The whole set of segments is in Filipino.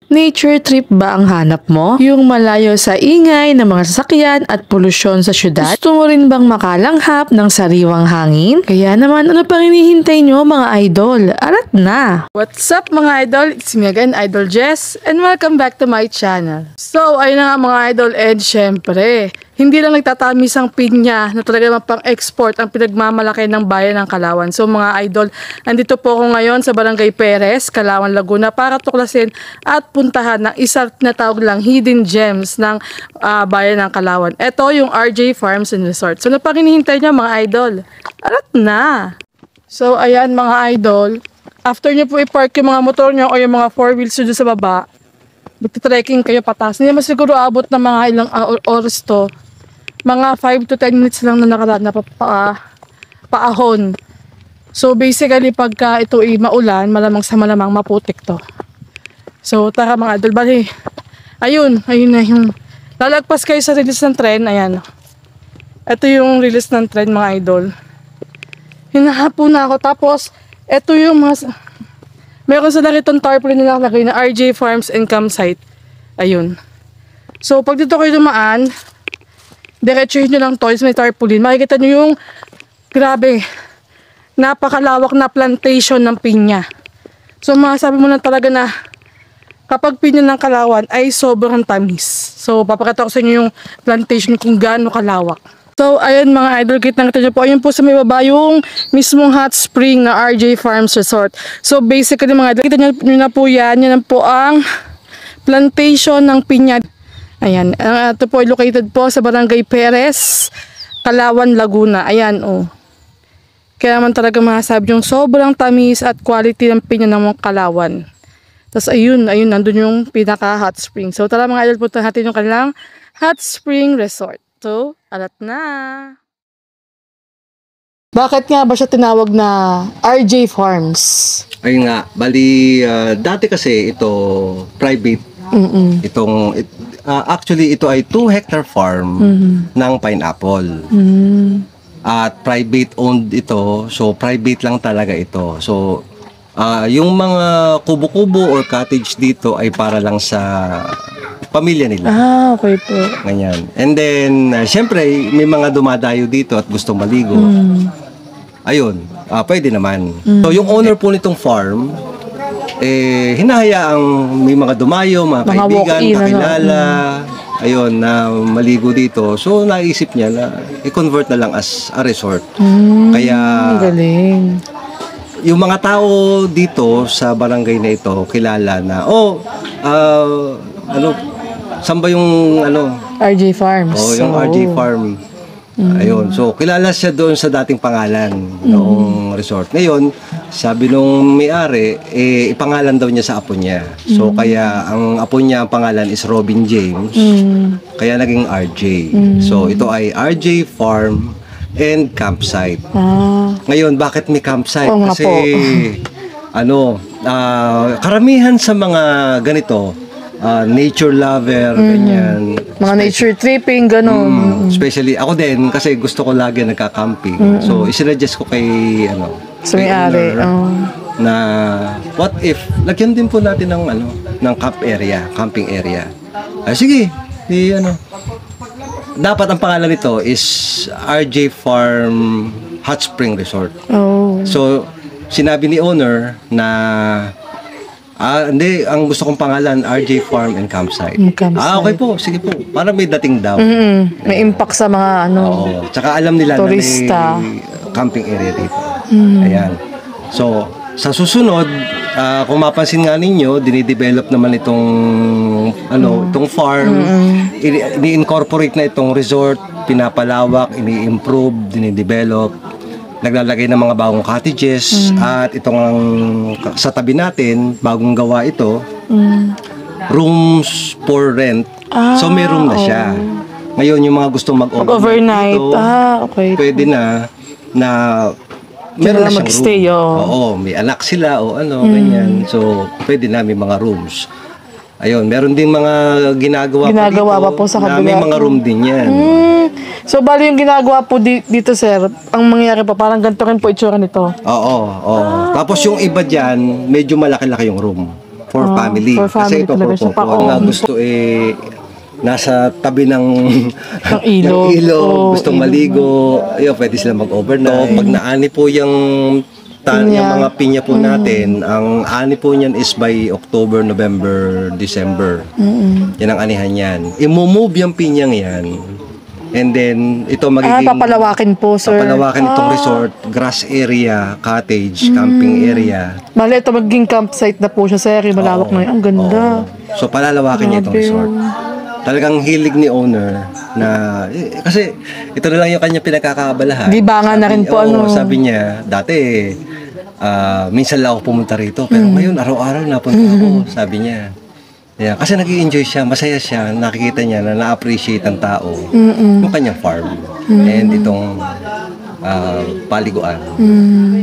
Nature trip ba ang hanap mo? Yung malayo sa ingay ng mga sasakyan at polusyon sa syudad? Gusto mo rin bang makalanghap ng sariwang hangin? Kaya naman, ano pang hinihintay nyo mga idol? Arat na! What's up mga idol? It's me again, Idol Jess, and welcome back to my channel. So, ayun na nga mga idol, and syempre, hindi lang nagtatamis ang pinya na talaga mapang-export ang pinagmamalaki ng bayan ng Calauan. So mga idol, andito po ako ngayon sa Barangay Perez, Calauan, Laguna para tuklasin at puntahan ng isang natawag lang hidden gems ng bayan ng Calauan. Ito yung RJ Farms and Resort. So ano pang hinihintay niya mga idol? Arat na! So ayan mga idol, after niyo po i-park yung mga motor niyo o yung mga 4 wheels doon sa baba, magti-trekking kayo patas. Hindi naman siguro abot ng mga ilang oras to. Mga 5 to 10 minutes lang na nakaraan na paahon. So basically pagka ito ay maulan, malamang sa malamang maputik to. So tara mga idol, bali. Ayun na yung lalagpas kayo sa release ng tren, ayan. Ito yung release ng tren mga idol. Hinahapo na ako, tapos ito yung meron sila ritong tarpaulin na nakalagay na RJ Farms and Campsite. Ayun. So pag dito kayo dumaan, diretsuhin nyo lang to, may tarpaulin. Makikita nyo yung grabe, napakalawak na plantation ng pinya. So masasabi mo lang talaga na kapag pinya ng Calauan ay sobrang tamis. So papakita ko sa inyo yung plantation kung gaano kalawak. So ayun mga idol, kita nyo po, ayun po sa may baba yung mismong hot spring na RJ Farms Resort. So basically mga idol, kita nyo na po yan po ang plantation ng pinya. Ayan, ito po ay located po sa Barangay Perez, Calauan, Laguna. Ayan, oh. Kaya naman talaga masasabi yung sobrang tamis at quality ng pinya ng Calauan. Tapos ayun, nandun yung pinaka hot spring. So tara mga idol, punta natin yung kanilang hot spring resort. So, alat na! Bakit nga ba siya tinawag na RJ Farms? Ayun nga, bali dati kasi ito private. Actually ito ay 2 hectare farm ng pineapple. At private owned ito, so private lang talaga ito. So yung mga kubo-kubo or cottage dito ay para lang sa pamilya nila. Okay po. Ganyan. And then syempre may mga dumadayo dito at gustong maligo. Ayun, pwede naman. So yung owner po nitong farm, hinahayaang may mga dumayo, mga kaibigan, kakilala, ayun, na maligo dito. So naisip niya na i-convert na lang as a resort. Kaya galing. Yung mga tao dito sa barangay na ito kilala na saan ba yung RJ Farms. Yung RJ Farm. Ayun, so kilala siya doon sa dating pangalan noong resort. Ngayon, sabi nung may-ari, ipangalan daw niya sa apo niya. So kaya ang apo niya, ang pangalan is Robin James. Kaya naging RJ. So ito ay RJ Farm and Campsite. Ngayon, bakit may campsite? Kasi karamihan sa mga ganito, nature lover, ganyan. Mga nature tripping, gano'n. Especially ako din, kasi gusto ko lagi nagka-camping. So, isinuggest ko kay, sa may-ari. Na, what if, lagyan din po natin ng camping area. Sige, dapat ang pangalan nito is RJ Farm Hot Spring Resort. So, sinabi ni owner na hindi, ang gusto kong pangalan, RJ Farm and Campsite. Okay po, sige po. Para may dating daw. May impact sa mga tsaka alam nila turista, na may camping area dito. Ayan. So, sa susunod, kung mapansin nga ninyo, dinidevelop naman itong farm. Ini-incorporate na itong resort, pinapalawak, ini-improve, dinidevelop. Naglalagay ng mga bagong cottages at itong sa tabi natin, bagong gawa ito, rooms for rent. So may room na siya. Ngayon yung mga gustong mag-overnight dito, pwede na meron na siyang mag-stay, room. May anak sila ganyan. So pwede na, may mga rooms. Ayun, meron din mga ginagawa pa po sa kabila. May mga room din yan. So, bali yung ginagawa po dito, sir, ang mangyayari pa, parang ganito rin po itsura nito. Oo. Tapos yung iba dyan, medyo malaki-laki yung room. for family. for Kasi family ito talaga for siya. couple. Nga gusto nasa tabi ng ilog. ng ilog, Oo, gustong ilog maligo, ayun, pwede sila mag-overnight. Pag naani po yung yung mga pinya po natin, ang ani po niyan is by October, November, December. Yan ang anihan yan. I-move yung pinyang yan. And then, ito magiging... Papalawakin po, sir. Papalawakin itong resort, grass area, cottage, camping area. Bale, ito magiging campsite na po siya, sir. Malawak na yun. Ang ganda. So, palalawakin niya itong resort. Talagang hilig ni owner na... kasi, ito na lang yung kanya pinagkakaabalahan. Libangan na rin po, Sabi niya, dati, minsan lang ako pumunta rito, pero ngayon, araw-araw napunta ako, sabi niya. Yeah, kasi nag-i-enjoy siya, masaya siya, nakikita niya na na-appreciate ang tao yung kanyang farm and itong paliguan.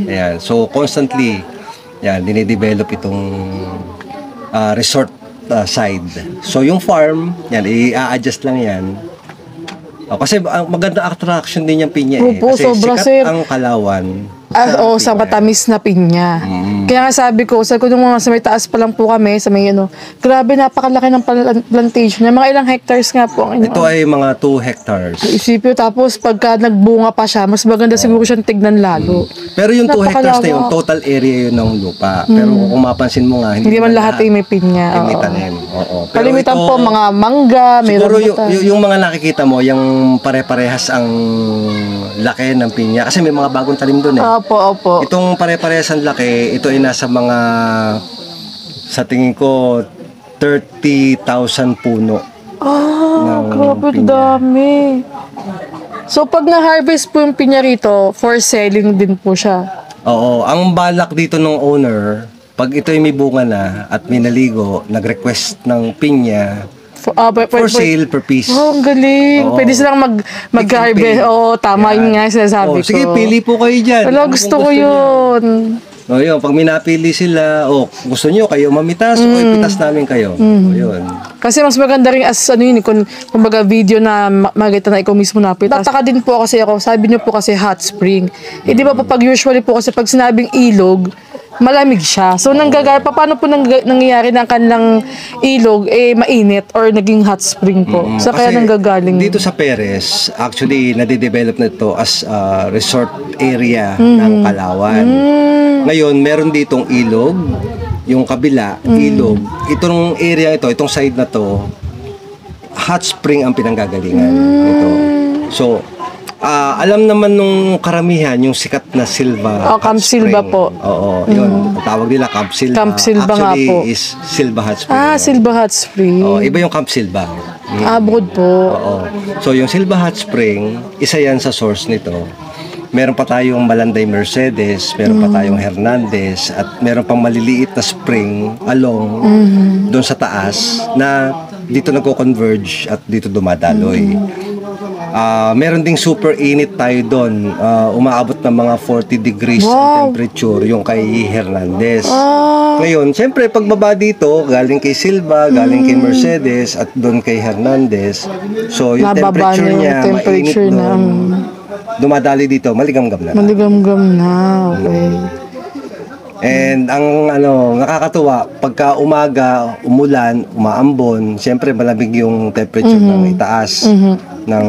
Ayan. So, constantly, yan, dinidevelop itong resort side. So, yung farm, yan, i-a-adjust lang yan. Kasi maganda attraction din yung pinya kasi sobra, sikat sir. ang Kalawan. Sa matamis na pinya. Kaya nga sabi ko sa may taas pa lang po kami, sa may grabe, napakalaki ng plantation niya. Mga ilang hectares nga po. Ito ay mga 2 hectares. Isipin, tapos pagka nagbunga pa siya, mas maganda siguro siyang tignan lalo. Pero yung 2 hectares na yun, total area yun ng lupa. Pero kung mapansin mo nga, hindi man lahat ay may pinya. May tanim. Oo. Kalimitan po, mga mangga, may siguro rambutan. yung mga nakikita mo, yung pare-parehas ang laki ng pinya. Kasi may mga bagong talim doon Opo. Itong pare-parehas ang laki, ito ay nasa mga, sa tingin ko, 30,000 puno. Grabe, dami. So, pag na-harvest po yung pinya rito, for selling din po siya. Oo. Ang balak dito ng owner, pag ito ay may bunga na at may naligo, nag-request ng pinya, for sale, per piece. Ang galing. Pwede silang mag-harvest. Tama yun nga sinasabi ko. Sige, pili po kayo dyan. Gusto ko yun. Yun, pag minapili sila, gusto nyo kayo mamitas, o ipitas namin kayo. Yun. Kasi mas maganda rin kumbaga video na makita na ikaw mismo napitas. Tataka din po kasi ako, sabi niyo po kasi hot spring. Di ba pag usually po kasi pag sinabing ilog, malamig siya. So, paano po nangyayari ng kanilang ilog, mainit or naging hot spring po? So, kaya nanggagaling. Dito sa Perez, actually, nade-develop na ito as resort area ng Kalawan. Ngayon, meron ditong ilog, yung kabila, ilog. Itong area ito, itong side na to, hot spring ang pinanggagalingan ito. So, alam naman nung karamihan yung sikat na Silva Camp Silva po. Oo, yun. Tawag nila Camp Silva. Camp Silva nga po. Actually is Silva Hot Spring. Silva Hot Spring. Iba yung Camp Silva. Bukod po. Oo. So yung Silva Hot Spring, isa yan sa source nito. Meron pa tayong Malanday Mercedes, meron pa tayong Hernandez, at meron pang maliliit na spring along doon sa taas na dito nagko-converge at dito dumadaloy. Meron ding super init tayo doon. Umaabot ng mga 40 degrees ang temperature yung kay Hernandez. Ngayon, siyempre pagbaba dito, galing kay Silva, galing kay Mercedes, at doon kay Hernandez. So, yung temperature niya, mainit doon. Dumadali dito, maligamgam na. Maligamgam na, okay. And ang nakakatuwa, pagka umaga, umulan, umaambon, siyempre malamig yung temperature ng itaas ng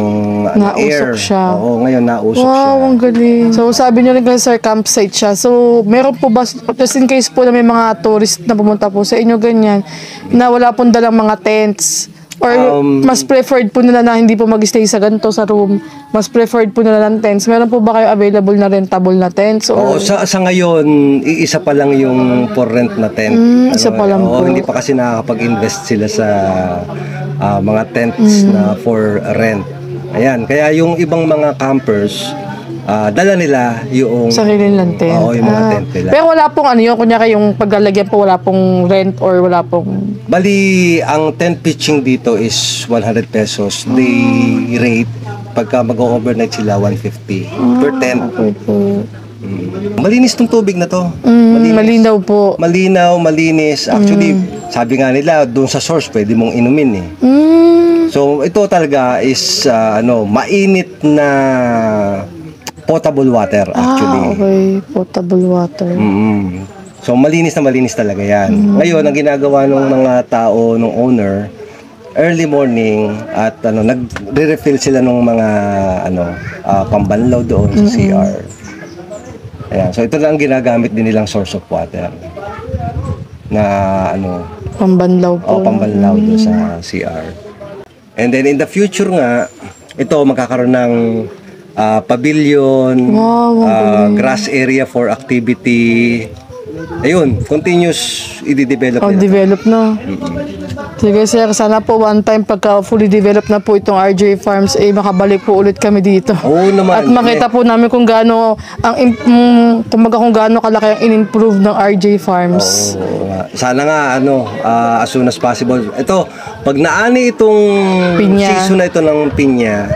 air. Siya. Oo, ngayon nausok siya. Wow, ang galing. So, sabi niyo rin sa campsite siya. So, meron po ba, just in case po na may mga tourist na pumunta po sa inyo ganyan, na wala pong dalang mga tents, or mas preferred po nila na hindi po mag-stay sa ganito sa room, mas preferred po nila ng tents. Meron po ba kayo available na rentable na tents? Or... Sa ngayon, iisa pa lang yung for rent na tent. Isa pa lang po. Hindi pa kasi nakakapag-invest sila sa mga tents na for rent. Ayan, kaya yung ibang mga campers, dala nila yung sarili nilang tent. Oo, yung mga tent nila. Pero wala pong kunyari yung paglalagyan po, wala pong rent or wala pong... Bali, ang tent pitching dito is 100 pesos. Day rate, pagka mag-overnight sila, 150 per tent. Okay po. Malinis tong tubig na to. Malinaw po. Malinaw, malinis. Actually, sabi nga nila, doon sa source, pwede mong inumin eh. So, ito talaga is, mainit na potable water actually. Okay, potable water. So malinis na malinis talaga yan. Ngayon, ang ginagawa ng mga tao, ng owner, early morning at nagre-refill sila ng mga pambanlaw doon sa CR. Ayan. So ito lang ang ginagamit din nilang source of water na Pambanlaw po. pambanlaw doon sa CR. And then in the future nga, ito magkakaroon ng pavilion, grass area for activity. Ayun, continuous i-develop nila. Develop na. Sige sir, sana po one time pagka fully developed na po itong RJ Farms, makabalik po ulit kami dito. Oo naman. At makita po namin kung gaano kung gaano kalaki ang in-improve ng RJ Farms. Oo nga. Sana nga as soon as possible. Ito, pag naani itong Pinya. season na ito ng pinya,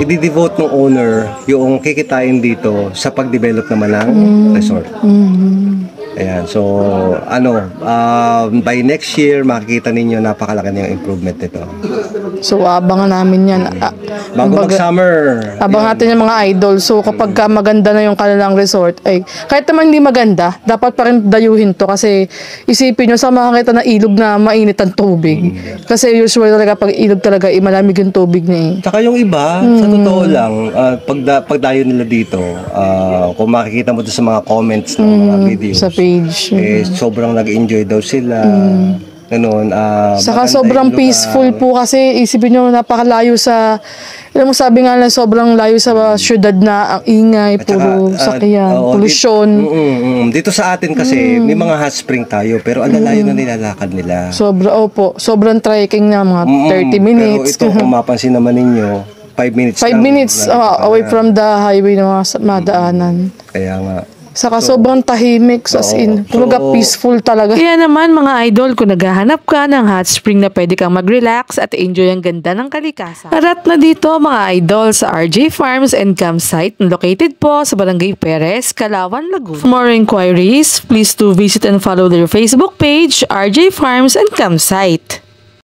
i-devote ng owner yung kikitain dito sa pag-develop naman ng resort. Ayan, so by next year makikita ninyo napakalaki na yung improvement nito. So abangan namin yan. Bago mag-summer. Abangan natin yung mga idol. So kapag maganda na yung kanilang resort, kahit naman hindi maganda, dapat pa rin dayuhin to kasi isipin nyo sa makakita na ilog na mainit ang tubig. Kasi usually talaga pag ilog talaga malamig yung tubig niya Tsaka yung iba, sa totoo lang, pagdayo nila dito, kung makikita mo doon sa mga comments ng mga videos, sa page. sobrang nag-enjoy daw sila. Ganun. Saka maganda sobrang yung lugar. peaceful po kasi isipin nyo napakalayo sa sabi nga na sobrang layo sa syudad na ang ingay, At saka, puro sakyan, pollution. Dito sa atin kasi may mga hot spring tayo pero ang lalayo na nilalakad nila. Sobrang trekking na mga 30 minutes. Pero ito kung mapansin naman ninyo, 5 minutes 5 minutes away from the highway na mga madaanan. Kaya nga. Saka sobrang tahimik, as in, kumbaga peaceful talaga. Kaya naman mga idol, kung naghahanap ka ng hot spring na pwede kang mag-relax at enjoy ang ganda ng kalikasan. Arat na dito mga idol sa RJ Farms and Campsite na located po sa Barangay Perez, Calauan, Laguna. For more inquiries, please do visit and follow their Facebook page, RJ Farms and Campsite.